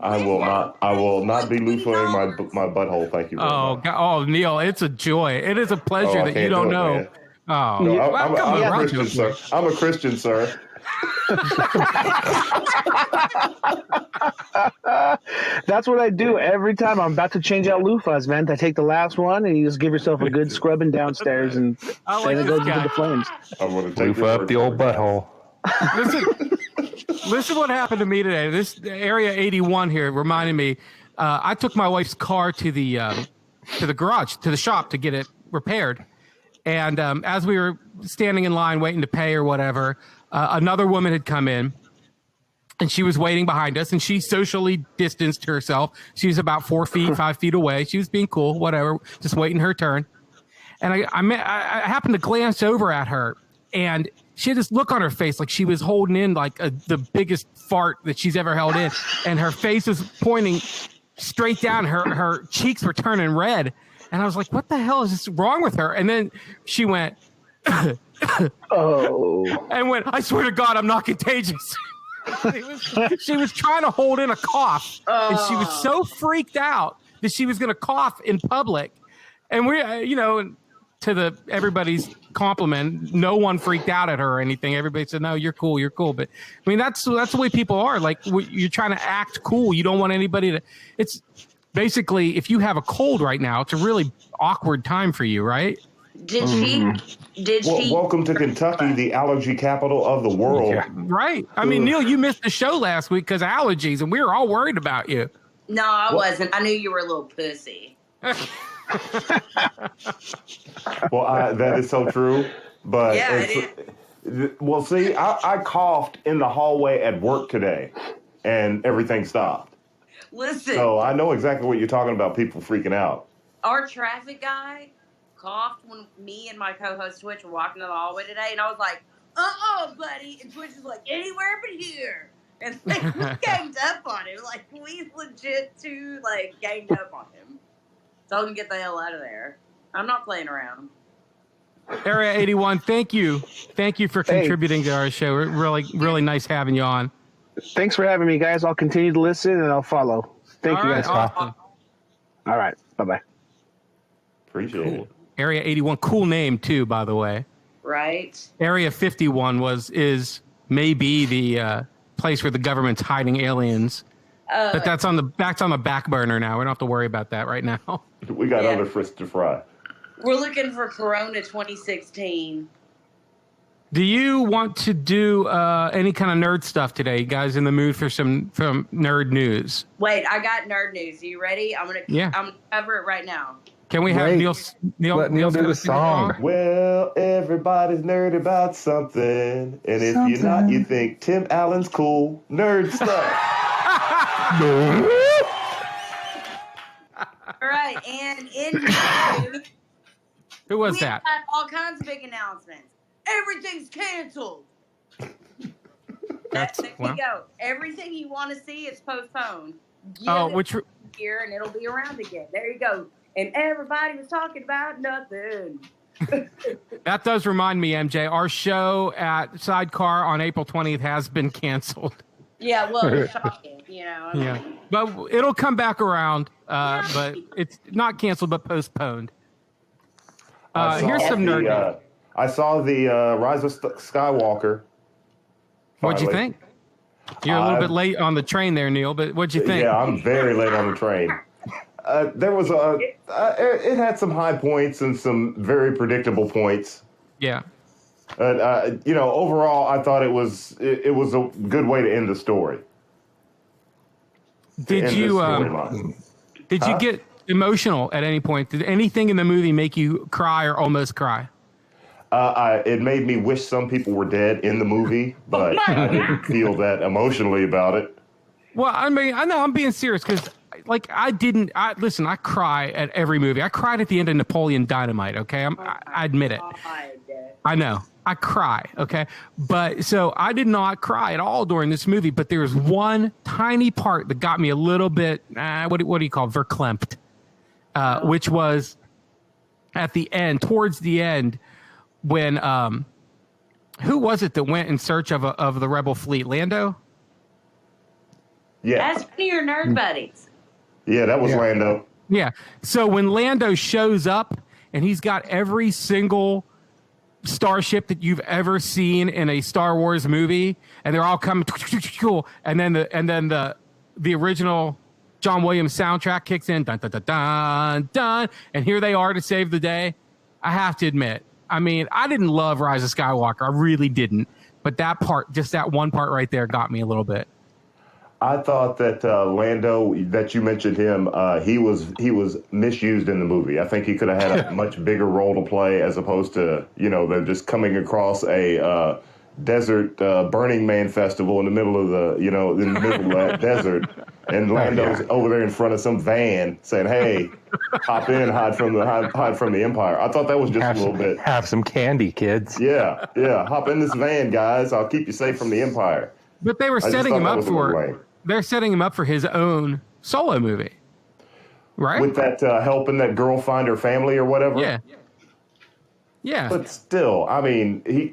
I will not be loofahing my butthole. Thank you very much.
Neil, it's a joy. It is a pleasure that you don't know.
Man.
Oh,
No,
well,
I'm
come on,
a
Roger.
Christian, sir. I'm a Christian, sir.
That's what I do every time I'm about to change out loofahs, man. I take the last one and you just give yourself a good scrubbing downstairs, and then it goes into the flames.
I'm going to take
Loofah up the old butthole.
Listen what happened to me today. This Area 81 here reminded me. I took my wife's car to the garage, to the shop to get it repaired. And as we were standing in line waiting to pay or whatever, another woman had come in. And she was waiting behind us, and she socially distanced herself. She was about 4 feet, 5 feet away. She was being cool, whatever, just waiting her turn. And I happened to glance over at her, and she had this look on her face like she was holding in like the biggest fart that she's ever held in. And her face was pointing straight down. Her cheeks were turning red. And I was like, what the hell is wrong with her? And then she went,
oh.
And went, I swear to God, I'm not contagious. She was trying to hold in a cough, and she was so freaked out that she was going to cough in public. And we, to everybody's compliment, no one freaked out at her or anything. Everybody said, "No, you're cool, you're cool." But I mean, that's the way people are. Like you're trying to act cool. You don't want anybody to. It's basically if you have a cold right now, it's a really awkward time for you, right?
Did she?
Welcome to Kentucky, the allergy capital of the world.
Yeah. Right. I mean, Neil, you missed the show last week because of allergies, and we were all worried about you.
No, I wasn't. I knew you were a little pussy.
Well, that is so true. But
yeah, it is.
Well, see, I coughed in the hallway at work today, and everything stopped.
Listen.
So I know exactly what you're talking about. People freaking out.
Our traffic guy coughed when me and my co-host Twitch were walking in the hallway today, and I was like, buddy. And Twitch was like, anywhere but here. And like, we ganged up on him. Like, we legit ganged up on him. Told him to get the hell out of there. I'm not playing around.
Area 81, thank you. Thank you for contributing to our show. Really, really nice having you on.
Thanks for having me, guys. I'll continue to listen, and I'll follow. Thank you, guys.
Awesome.
All right. Bye-bye.
Appreciate it.
Area 81, cool name too, by the way.
Right.
Area 51 is maybe the place where the government's hiding aliens. But that's on the back burner now. We don't have to worry about that right now.
We got other fish to fry.
We're looking for Corona 2016.
Do you want to do any kind of nerd stuff today? You guys in the mood for some nerd news?
Wait, I got nerd news. Are you ready? I'm gonna cover it right now.
Can we have Neil
do the song?
Well, everybody's nerd about something. And if you're not, you think Tim Allen's cool. Nerd stuff.
All right, and in news,
who was that?
Had all kinds of big announcements. Everything's canceled. There you go. Everything you want to see is postponed. Here and it'll be around again. There you go. And everybody was talking about nothing.
That does remind me, MJ. Our show at Sidecar on April 20th has been canceled.
Yeah, well, it's shocking,
Yeah, but it'll come back around. But it's not canceled, but postponed. Here's some nerd.
I saw the Rise of Skywalker.
What'd you think? You're a little bit late on the train there, Neil, but what'd you think?
Yeah, I'm very late on the train. There was it had some high points and some very predictable points.
Yeah.
Overall, I thought it was a good way to end the story.
Did you get emotional at any point? Did anything in the movie make you cry or almost cry?
It made me wish some people were dead in the movie, but I didn't feel that emotionally about it.
Well, I mean, I know I'm being serious because, listen, I cry at every movie. I cried at the end of Napoleon Dynamite, okay? I admit it. I know. I cry, okay? But so I did not cry at all during this movie, but there was one tiny part that got me a little bit, what do you call it, verklempt, which was at the end, towards the end, when who was it that went in search of the rebel fleet? Lando?
Yeah.
Ask one of your nerd buddies.
Yeah, that was Lando.
Yeah. So when Lando shows up and he's got every single starship that you've ever seen in a Star Wars movie, and they're all coming, and then the original John Williams soundtrack kicks in, dun dun dun dun dun, and here they are to save the day. I have to admit, I mean, I didn't love Rise of Skywalker, I really didn't, but that part, just that one part right there, got me a little bit.
I thought that Lando, that you mentioned him, he was misused in the movie. I think he could have had a much bigger role to play as opposed to, they're just coming across a desert Burning Man festival in the middle of in the middle of that desert, and Lando's over there in front of some van saying, "Hey, hop in, hide from the Empire." I thought that was just a little bit.
Have some candy, kids.
Yeah, hop in this van, guys. I'll keep you safe from the Empire.
But they were setting him up for. They're setting him up for his own solo movie, right?
With that helping that girl find her family or whatever.
Yeah.
But still, I mean, they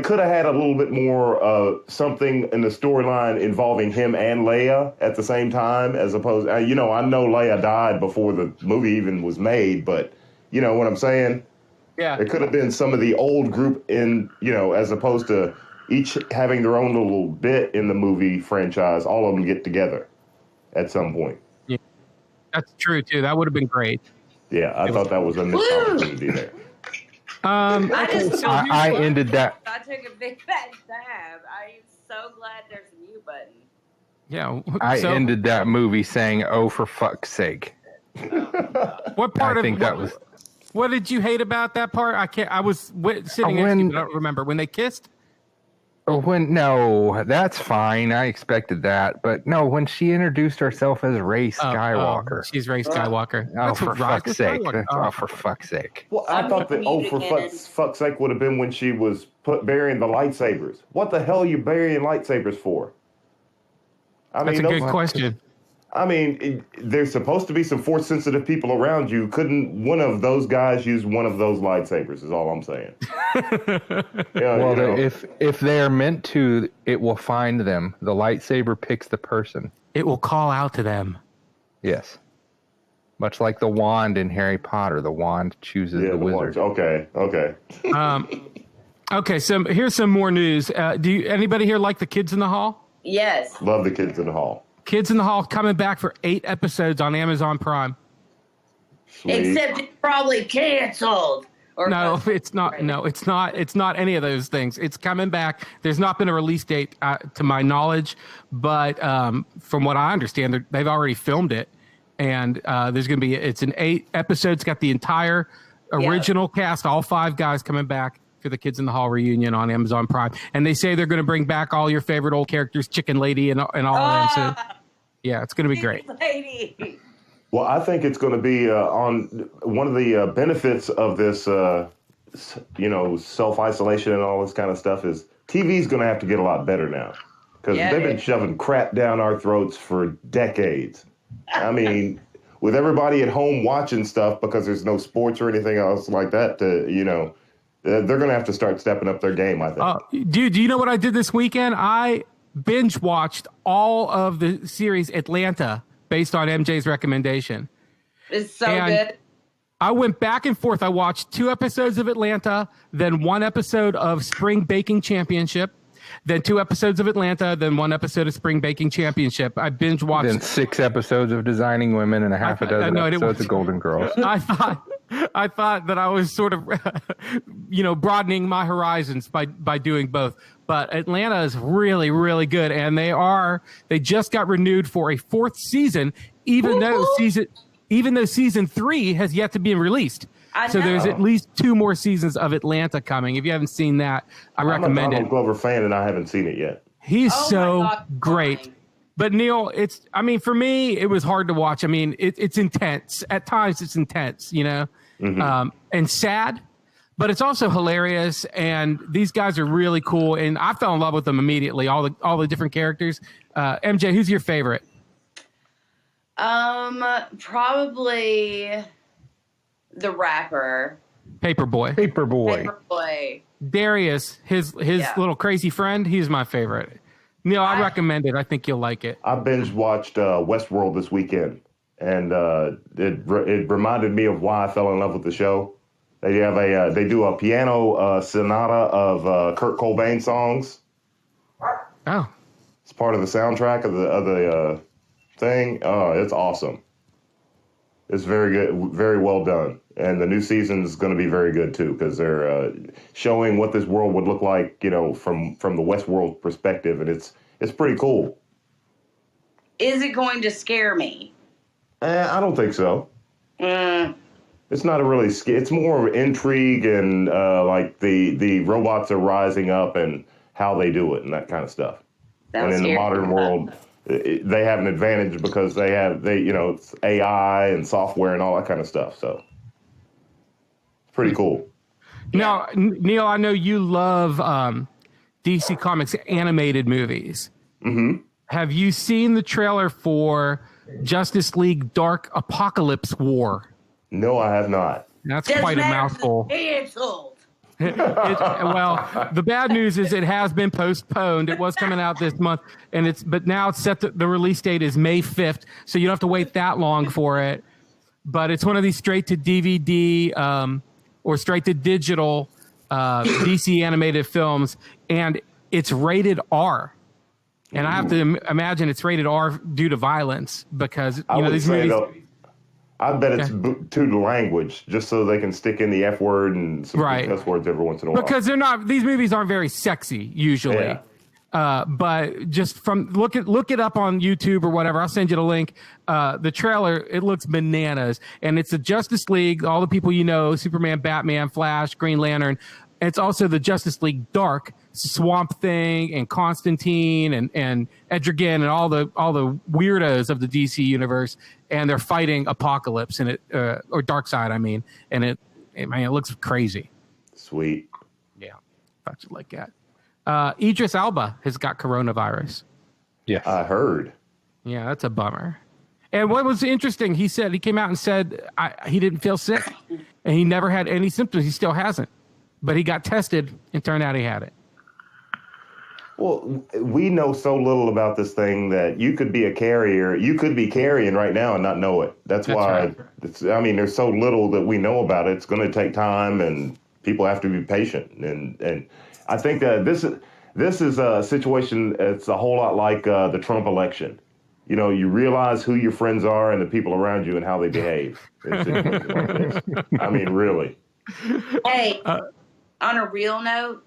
could have had a little bit more something in the storyline involving him and Leia at the same time, as opposed. I know Leia died before the movie even was made, but you know what I'm saying?
Yeah.
It could have been some of the old group in, as opposed to each having their own little bit in the movie franchise. All of them get together at some point.
Yeah, that's true too. That would have been great.
Yeah, I thought that was a missed opportunity there.
I ended that.
I took a big fat stab. I'm so glad there's a mute button.
Yeah.
I ended that movie saying, "Oh, for fuck's sake."
What part
I think that was.
What did you hate about that part? I was sitting next to you, but I don't remember when they kissed.
No, that's fine. I expected that, but no, when she introduced herself as Rey Skywalker,
she's Rey Skywalker.
Oh, for fuck's sake! For fuck's sake!
Well, I thought that for fuck's sake would have been when she was burying the lightsabers. What the hell are you burying lightsabers for?
That's a good question.
I mean, there's supposed to be some force-sensitive people around you. Couldn't one of those guys use one of those lightsabers, is all I'm saying.
If they're meant to, it will find them. The lightsaber picks the person.
It will call out to them.
Yes. Much like the wand in Harry Potter. The wand chooses the wizard.
Okay.
Okay, so here's some more news. Anybody here like the Kids in the Hall?
Yes.
Love the Kids in the Hall.
Kids in the Hall coming back for 8 episodes on Amazon Prime.
Sweet.
Except it's probably canceled.
No, it's not. No, it's not. It's not any of those things. It's coming back. There's not been a release date to my knowledge, but from what I understand, they've already filmed it, and there's going to be. It's an 8 episodes. Got the entire original cast, all 5 guys coming back for the Kids in the Hall reunion on Amazon Prime, and they say they're going to bring back all your favorite old characters, Chicken Lady and all of them. So, yeah, it's going to be great.
Lady.
Well, I think it's going to be on one of the benefits of this, self-isolation and all this kind of stuff is TV's going to have to get a lot better now because they've been shoving crap down our throats for decades. I mean, with everybody at home watching stuff because there's no sports or anything else like that they're going to have to start stepping up their game, I think.
Dude, do you know what I did this weekend? I binge watched all of the series Atlanta based on MJ's recommendation.
It's so good.
I went back and forth. I watched 2 episodes of Atlanta, then 1 episode of Spring Baking Championship, then 2 episodes of Atlanta, then 1 episode of Spring Baking Championship. I binge watched.
Then 6 episodes of Designing Women and a half a dozen episodes of Golden Girls.
I thought that I was sort of, broadening my horizons by doing both. But Atlanta is really, really good, and they just got renewed for a 4th season, even though season 3 has yet to be released. So there's at least 2 more seasons of Atlanta coming. If you haven't seen that, I recommend it.
I'm a Donald Glover fan, and I haven't seen it yet.
He's great. But Neil, for me, it was hard to watch. I mean, it's intense. At times, it's intense, and sad, but it's also hilarious. And these guys are really cool. And I fell in love with them immediately. All the different characters. MJ, who's your favorite?
Probably the rapper.
Paperboy.
Paperboy.
Darius, his little crazy friend. He's my favorite. Neil, I recommend it. I think you'll like it.
I binge watched Westworld this weekend, and it reminded me of why I fell in love with the show. They have they do a piano sonata of Kurt Cobain songs.
Oh,
it's part of the soundtrack of the thing. Oh, it's awesome. It's very good, very well done, and the new season is going to be very good too because they're showing what this world would look like, from the Westworld perspective, and it's pretty cool.
Is it going to scare me?
I don't think so. It's not a really it's more intrigue and like the robots are rising up and how they do it and that kind of stuff. And in the modern world, they have an advantage because it's AI and software and all that kind of stuff. So it's pretty cool.
Now, Neil, I know you love DC Comics animated movies.
Mm-hmm.
Have you seen the trailer for Justice League Dark Apocalypse War?
No, I have not.
That's quite a mouthful.
Canceled.
Well, the bad news is it has been postponed. It was coming out this month, but now it's set. The release date is May 5th, so you don't have to wait that long for it. But it's one of these straight to DVD or straight to digital DC animated films, and it's rated R. And I have to imagine it's rated R due to violence because these movies.
I bet it's to the language, just so they can stick in the F word and some cuss words every once in a while.
Because these movies aren't very sexy usually. Yeah. But just from look it up on YouTube or whatever. I'll send you the link. The trailer, it looks bananas, and it's the Justice League, all the people Superman, Batman, Flash, Green Lantern. It's also the Justice League Dark, Swamp Thing, and Constantine, and Etrigan, and all the weirdos of the DC universe, and they're fighting Apocalypse and or Darkseid, I mean, and it looks crazy.
Sweet.
Yeah, thought you'd like that. Idris Elba has got coronavirus.
Yeah,
I heard.
Yeah, that's a bummer. And what was interesting, he came out and said he didn't feel sick, and he never had any symptoms. He still hasn't. But he got tested and turned out he had it.
Well, we know so little about this thing that you could be a carrier. You could be carrying right now and not know it. That's why, right. There's so little that we know about it. It's going to take time and people have to be patient. And I think that this is a situation, it's a whole lot like the Trump election. You realize who your friends are and the people around you and how they behave in situations like this. I mean, really.
Hey. On a real note,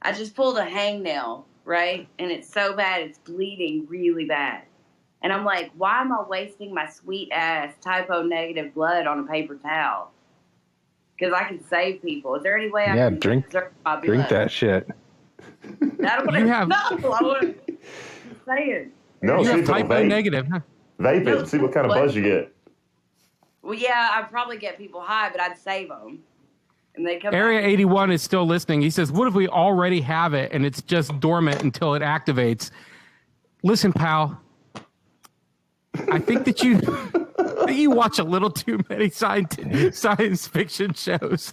I just pulled a hangnail, right? And it's so bad, it's bleeding really bad. And I'm like, why am I wasting my sweet ass typo negative blood on a paper towel? Because I can save people. Is there any way I can
drink that shit?
I don't want to say it.
No,
you have typo negative, huh?
Vape it and see what kind of buzz you get.
Well, yeah, I'd probably get people high, but I'd save them. And they come
Area 81 is still listening. He says, what if we already have it and it's just dormant until it activates? Listen, pal, I think that you watch a little too many science fiction shows.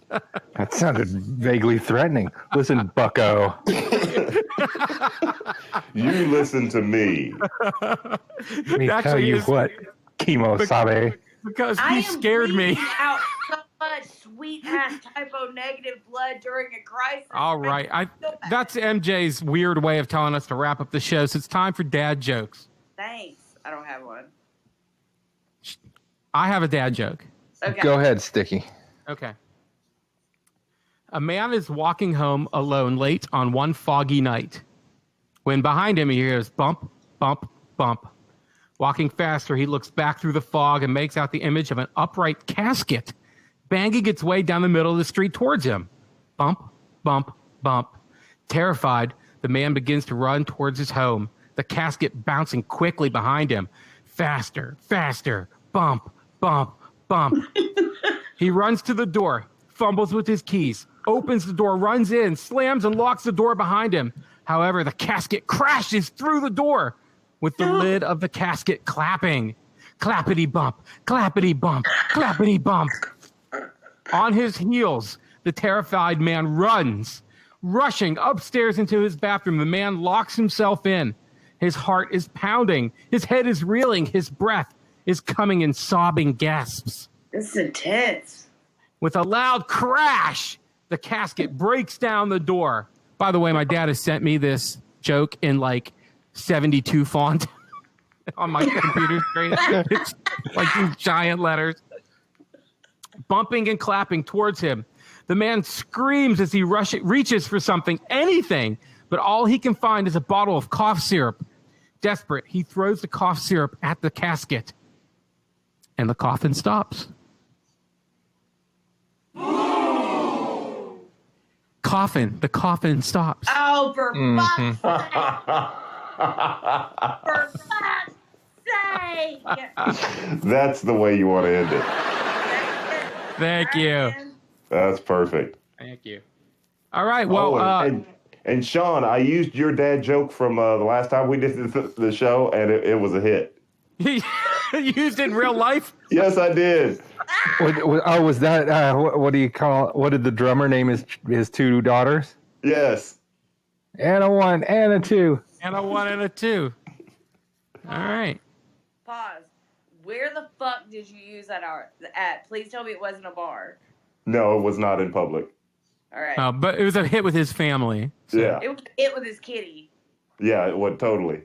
That sounded vaguely threatening. Listen, bucko.
You listen to me.
Let me tell you what, Kimo-sabe.
Because he scared me.
Out so much sweet ass typo negative blood during a crisis.
All right, that's MJ's weird way of telling us to wrap up the show. So it's time for dad jokes.
Thanks. I don't have one.
I have a dad joke.
Okay. Go ahead, Sticky.
Okay. A man is walking home alone late on one foggy night when behind him he hears bump, bump, bump. Walking faster, he looks back through the fog and makes out the image of an upright casket banging its way down the middle of the street towards him. Bump, bump, bump. Terrified, the man begins to run towards his home, the casket bouncing quickly behind him. Faster, faster, bump, bump, bump. He runs to the door, fumbles with his keys, opens the door, runs in, slams and locks the door behind him. However, the casket crashes through the door, with the lid of the casket clapping. Clappity bump, clappity bump, clappity bump. On his heels, the terrified man runs, rushing upstairs into his bathroom. The man locks himself in. His heart is pounding. His head is reeling. His breath is coming in sobbing gasps.
This is intense.
With a loud crash, the casket breaks down the door. By the way, my dad has sent me this joke in like 72 font on my computer screen. It's like these giant letters. Bumping and clapping towards him. The man screams as he reaches for something, anything, but all he can find is a bottle of cough syrup. Desperate, he throws the cough syrup at the casket, and the coffin stops. The coffin stops.
Oh, for fuck's sake. For fuck's sake.
That's the way you want to end it.
Thank you.
That's perfect.
Thank you. All right. Well,
and Sean, I used your dad joke from the last time we did the show, and it was a hit.
You used it in real life?
Yes, I did.
Was that what do you call? What did the drummer name his two daughters?
Yes.
And a 1 and a 2.
And a 1 and a 2. All right.
Pause. Where the fuck did you use that at? Please tell me it wasn't a bar.
No, it was not in public.
All right.
But it was a hit with his family.
So. Yeah.
It was it with his kitty.
Yeah, it was totally.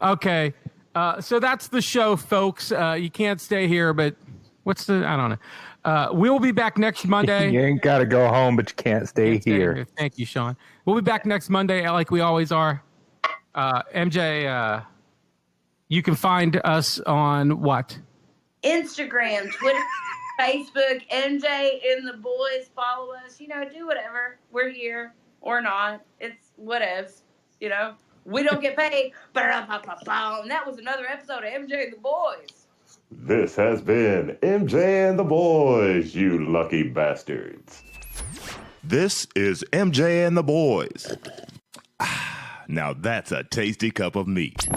Okay. So that's the show, folks. You can't stay here, but I don't know. We'll be back next Monday.
You ain't got to go home, but you can't stay here.
Thank you, Sean. We'll be back next Monday like we always are. MJ, you can find us on what?
Instagram, Twitter, Facebook, MJ and the boys. Follow us. Do whatever. We're here or not. It's whatevs. We don't get paid. And that was another episode of MJ and the boys.
This has been MJ and the boys, you lucky bastards.
This is MJ and the boys. Now that's a tasty cup of meat.